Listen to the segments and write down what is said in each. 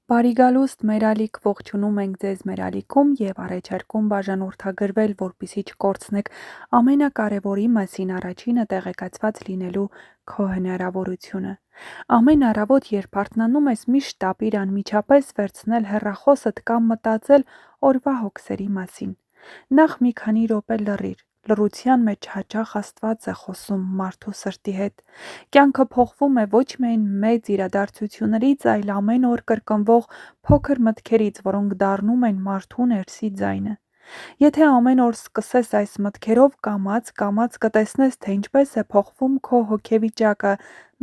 Բարի գալուստ, մեր ալիք, ողջունում ենք ձեզ մեր ալիքում և առաջարկում բաժանորդագրվել, որպեսզի չկորցնեք ամենակարևորի մասին առաջինը տեղեկացված լինելու քո հնարավորությունը։ Ամեն առավոտ, երբ արթնանում ես, միշտ տապիր անմիջապես վերցնել հեռախոսդ կամ մտածել օրվա հոգսերի մասին։ Նախ մի քանի րոպե լռիր։ Լռության մեջ հաճախ Աստված է խոսում մարդու սրտի հետ։ Կյանքը փոխվում է ոչ միայն մեծ իրադարձություններից, այլ ամեն օր կրկնվող փոքր մտքերից, որոնք դառնում են մարդու ներսի ձայնը։ Եթե ամեն օր սկսես այս մտքերով, կամաց կտեսնես, թե ինչպես է փոխվում քո հոգեվիճակը,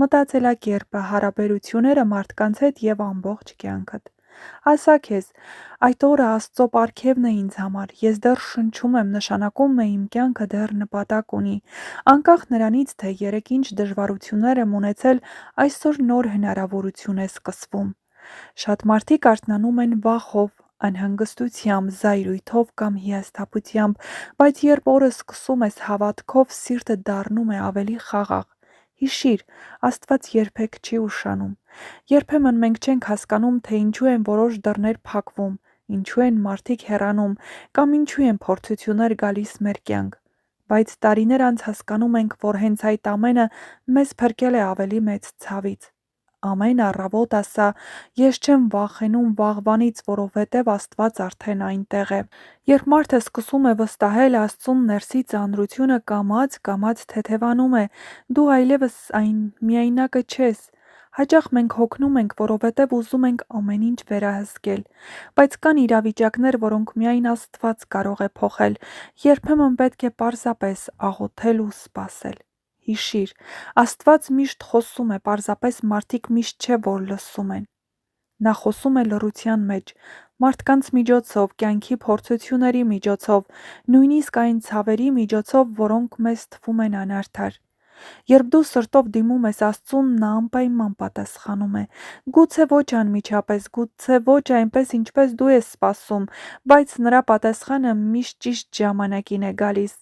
մտածելակերպը, հարաբերությունները մարդկանց հետ և ամբողջ կյանքդ։ Ասա քեզ, այդ օրը Աստծո պարգևն է ինձ համար, ես դեռ շնչում եմ, նշանակում է իմ կյանքը դեռ նպատակ ունի։ Անկախ նրանից, թե երեկ ինչ դժվարություններ եմ ունեցել, այսօր նոր հնարավորություն է սկսվում։ Շատ մարդիկ արթնանում են վախով, անհանգստությամբ, զայրույթով կամ հիասթափությամբ, բայց երբ օրը սկսում ես հավատքով, սիրտը դառնում է ավելի խաղաղ։ Հիշիր, Աստված երբեք չի ուշանում։ Երբեմն մենք չենք հասկանում, թե ինչու են որոշ դռներ փակվում, ինչու են մարդիկ հեռանում կամ ինչու են փորձություններ գալիս մեր կյանք։ Բայց տարիներ անց հասկանում ենք, որ հենց այդ ամենը մեզ փրկել է ավելի մեծ ցավից։ Ամեն առավոտ ասա, ես չեմ վախենում վաղվանից, որովհետև Աստված արդեն այնտեղ է։ Երբ մարդը սկսում է վստահել Աստծուն, ներսի ծանրությունը կամաց թեթևանում է, դու այլևս այն միայնակը չես։ Հաճախ մենք հոգնում ենք, որովհետև ուզում ենք ամեն ինչ վերահսկել, բայց կան իրավիճակներ, որոնք միայն Աստված կարող է փոխել, երբեմն պետք է պարզապես աղոթել ու սպասել։ Հիշիր, Աստված միշտ խոսում է, պարզապես մարդիկ միշտ չէ, որ լսում են։ Նա խոսում է լռության մեջ, մարդկանց միջոցով, կյանքի փորձությունների միջոցով, նույնիսկ այն ցավերի միջոցով, որոնք մեզ թվում են անարդար։ Երբ դու սրտով դիմում ես Աստծուն, նա անպայման պատասխանում է։ Գուցե ոչ անմիջապես, գուցե ոչ այնպես, ինչպես դու ես սպասում, բայց նրա պատասխանը միշտ ճիշտ ժամանակին է գալիս։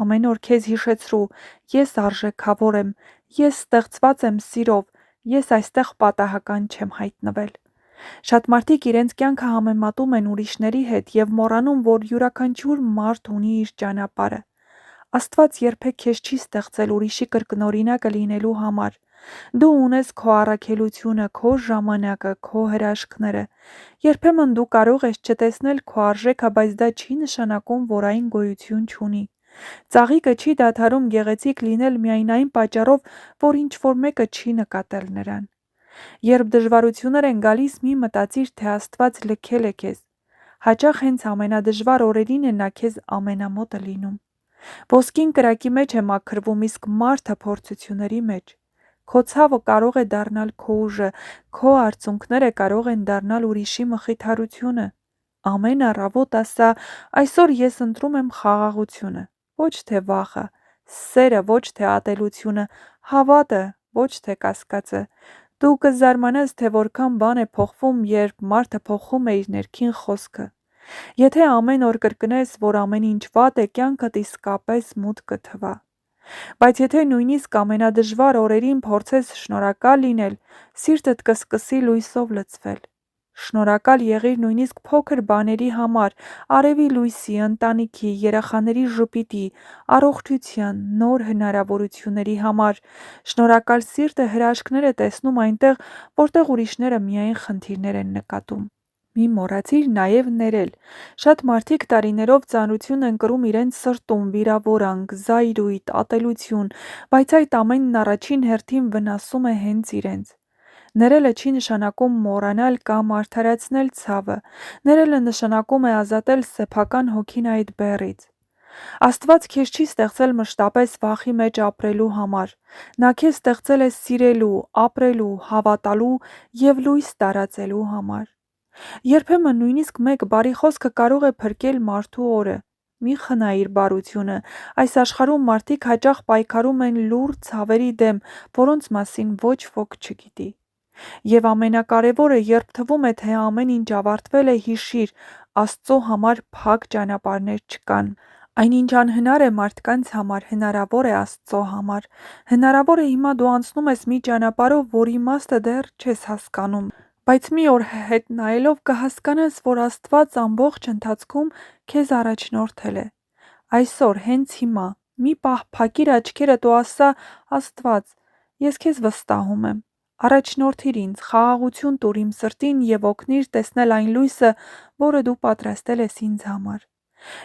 Ամեն օր քեզ հիշեցրու, ես արժեքավոր եմ, ես ստեղծված եմ սիրով, ես այստեղ պատահական չեմ հայտնվել։ Շատ մարդիկ իրենց կյանքը համեմատում են ուրիշների հետ և մոռանում, որ յուրաքանչյուր մարդ ունի իր ճանապարհը։ Աստված երբեք քեզ չի ստեղծել ուրիշի կրկնօրինակը լինելու համար։ Դու ունես քո առաքելությունը, քո ժամանակը, քո հրաշքները։ Երբեմն դու կարող ես չտեսնել քո արժեքը, բայց դա չի նշանակում, որ այն գոյություն չունի։ Ծաղիկը չի դադարում գեղեցիկ լինել միայն այն պատճառով, որ ինչ-որ մեկը չի նկատել նրան։ Երբ դժվարություններ են գալիս, մի մտածիր, թե Աստված լքել է քեզ։ Հաճախ հենց ամենադժվար օրերին է նա քեզ ամենամոտը լինում։ Ոսկին կրակի մեջ է մաքրվում, իսկ մարդը փորձությունների մեջ։ Քո ցավը կարող է դառնալ քո ուժը, քո արցունքները կարող են դառնալ ուրիշի մխիթարությունը։ Ամեն առավոտ ասա, այսօր ես ընտրում եմ խաղաղությունը, ոչ թե վախը, սերը, ոչ թե ատելությունը, հավատը, ոչ թե կասկածը։ Դու կզարմանաս, թե որքան բան է փոխվում, երբ մարդը փոխում է իր ներքին խոսքը։ Եթե ամեն օր կրկնես, որ ամեն ինչ վատ է, կյանքդ իսկապես մութ կթվա։ Բայց եթե նույնիսկ ամենադժվար օրերին փորձես շնորհակալ լինել, սիրտդ կսկսի լույսով լցվել։ Շնորհակալ եղիր նույնիսկ փոքր բաների համար՝ արևի լույսի, ընտանիքի, երեխաների ժպիտի, առողջության, նոր հնարավորությունների համար։ Շնորհակալ սիրտը հրաշքներ է տեսնում այնտեղ, որտեղ ուրիշները միայն խնդիրներ են նկատում։ Մի մոռացիր նաև ներել։ Շատ մարդիկ տարիներով ծանրություն են կրում իրենց սրտում, վիրավորանք, զայրույթ, ատելություն, բայց այդ ամենն առաջին հերթին վնասում է հենց իրենց։ Ներելը չի նշանակում մոռանալ կամ արդարացնել ցավը։ Ներելը նշանակում է ազատել սեփական հոգին այդ բեռից։ Աստված քեզ չի ստեղծել մշտապես վախի մեջ ապրելու համար։ Նա քեզ ստեղծել է սիրելու, ապրելու, հավատալու և լույս տարածելու համար։ Երբեմն նույնիսկ մեկ բարի խոսքը կարող է փրկել մարդու օրը։ Մի խնայիր բարությունը։ Այս աշխարհում մարդիկ հաճախ պայքարում են լուռ ցավերի դեմ, որոնց մասին ոչ ոք չգիտի։ Եվ ամենակարևորը, երբ թվում է, թե ամեն ինչ ավարտվել է, հիշիր, Աստծո համար փակ ճանապարհներ չկան։ Այնինչ անհնար է մարդկանց համար, հնարավոր է Աստծո համար։ Հնարավոր է հիմա դու անցնում ես մի ճանապարհով, որի իմաստը դեռ չես հասկանում, Բայց մի օր հետ նայելով կհասկանաս, որ Աստված ամբողջ ընթացքում քեզ առաջնորդել է։ Այսօր, հենց հիմա, մի պահ փակիր աչքերդ ու ասա Աստված, ես քեզ վստահում եմ։ Առաջնորդիր ինձ, խաղաղություն տուր իմ սրտին և օգնիր տեսնել այն լույսը, որը դու պատրաստել ես ինձ համար։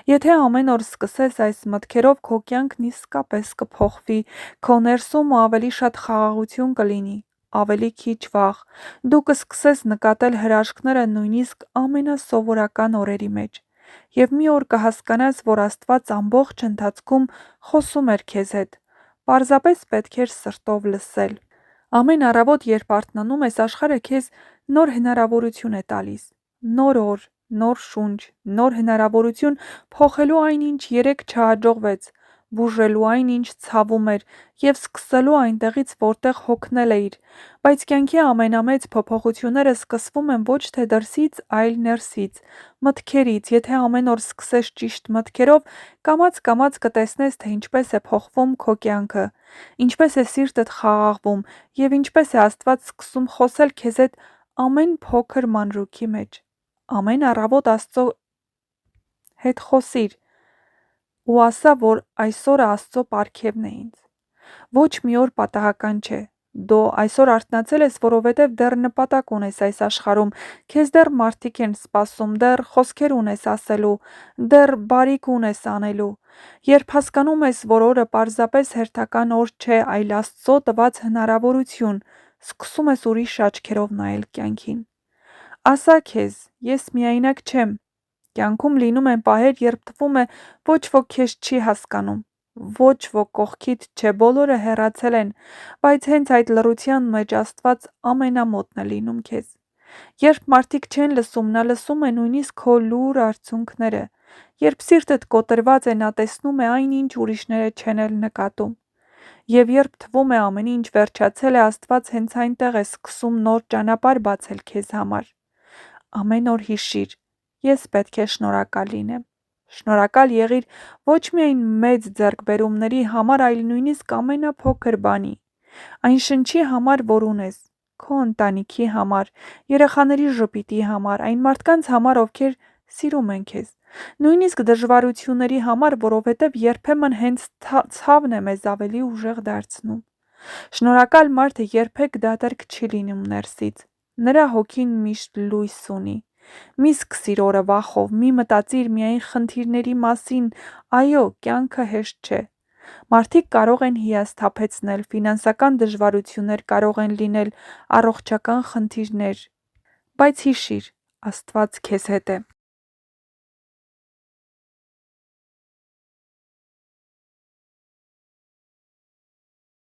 Եթե ամեն օր սկսես այս մտքերով, քո կյանքն իսկապես կփոխվի, քո ներսում ավելի շատ խաղաղություն կլինի, ավելի քիչ վախ, դու կսկսես նկատել հրաշքները նույնիսկ ամենասովորական օրերի մեջ, և մի օր կհասկանաս, որ Աստված ամբողջ ընթացքում խոսում էր քեզ հետ, պարզապես պետք էր սրտով լսել։ Ամեն առավոտ, երբ արթնանում ես, աշխարհը քեզ նոր հնարավորություն է տալիս։ Նոր օր, նոր շունչ, նոր հնարավորություն փոխելու այն, ինչ երեկ չհաջողվեց, բուժելու այն, ինչ ցավում էր, և սկսելու այնտեղից, որտեղ հոգնել էիր, բայց կյանքի ամենամեծ փոփոխությունները սկսվում են ոչ թե դրսից, այլ ներսից, մտքերից։ Եթե ամեն օր սկսես ճիշտ մտքերով, կամաց-կամաց կտեսնես, թե ինչպես է փոխվում քո կյանքը, ինչպես է սիրտդ խաղաղվում, և ինչպես է Աստված սկսում խոսել քեզ հետ ամեն փոքր մանրուքի մեջ։ Ամեն առավոտ Աստծո հետ խոսիր ու ասա, որ այսօրը Աստծո պարգևն է ինձ։ Ոչ մի օր պատահական չէ։ Դու այսօր արթնացել ես, որովհետև դեռ նպատակ ունես այս աշխարհում, քեզ դեռ մարդիկ են սպասում, դեռ խոսքեր ունես ասելու, դեռ բարիք ունես անելու։ Երբ հասկանում ես, որ օրը պարզապես հերթական օր չէ, այլ Աստծո տված հնարավորություն, սկսում ես ուրիշ աչքերով նայել կյանքին։ Ասա քեզ, ես միայնակ չեմ։ Կյանքում լինում են պահեր, երբ թվում է ոչ ոք քեզ չի հասկանում, ոչ ոք կողքիդ չէ, բոլորը հեռացել են, բայց հենց այդ լռության մեջ Աստված ամենամոտն է լինում քեզ։ Երբ մարդիկ չեն լսում, նա լսում է նույնիսկ քո լուռ արցունքները։ Երբ սիրտդ կոտրված է, նա տեսնում է այն, ինչ ուրիշները չեն էլ նկատում։ Եվ երբ թվում է ամեն ինչ վերջացել է, Աստված հենց այնտեղ է սկսում նոր ճանապարհ բացել քեզ համար։ Ամեն օր հիշիր, ես պետք է շնորհակալ լինեմ։ Շնորհակալ եղիր ոչ միայն մեծ ձեռքբերումների համար, այլ նույնիսկ ամենափոքր բանի։ Այն շնչի համար, որ ունես, քո ընտանիքի համար, երեխաների ժպիտի համար, այն մարդկանց համար, ովքեր սիրում են քեզ, նույնիսկ դժվարությունների համար, որովհետև երբեմն հենց ցավն է մեզ ավելի ուժեղ դարձնում։ Շնորհակալ մարդը երբեք դատարկ չի լինում ներսից։ Նրա հոգին միշտ լույս ունի։ Մի սկսիր օրը վախով, մի մտածիր միայն խնդիրների մասին, այո, կյանքը հեշտ չէ։ Մարդիկ կարող են հիասթափեցնել, ֆինանսական դժվարություններ կարող են լինել, առողջական խնդիրներ, բայց հիշիր, Աստված քեզ հետ է։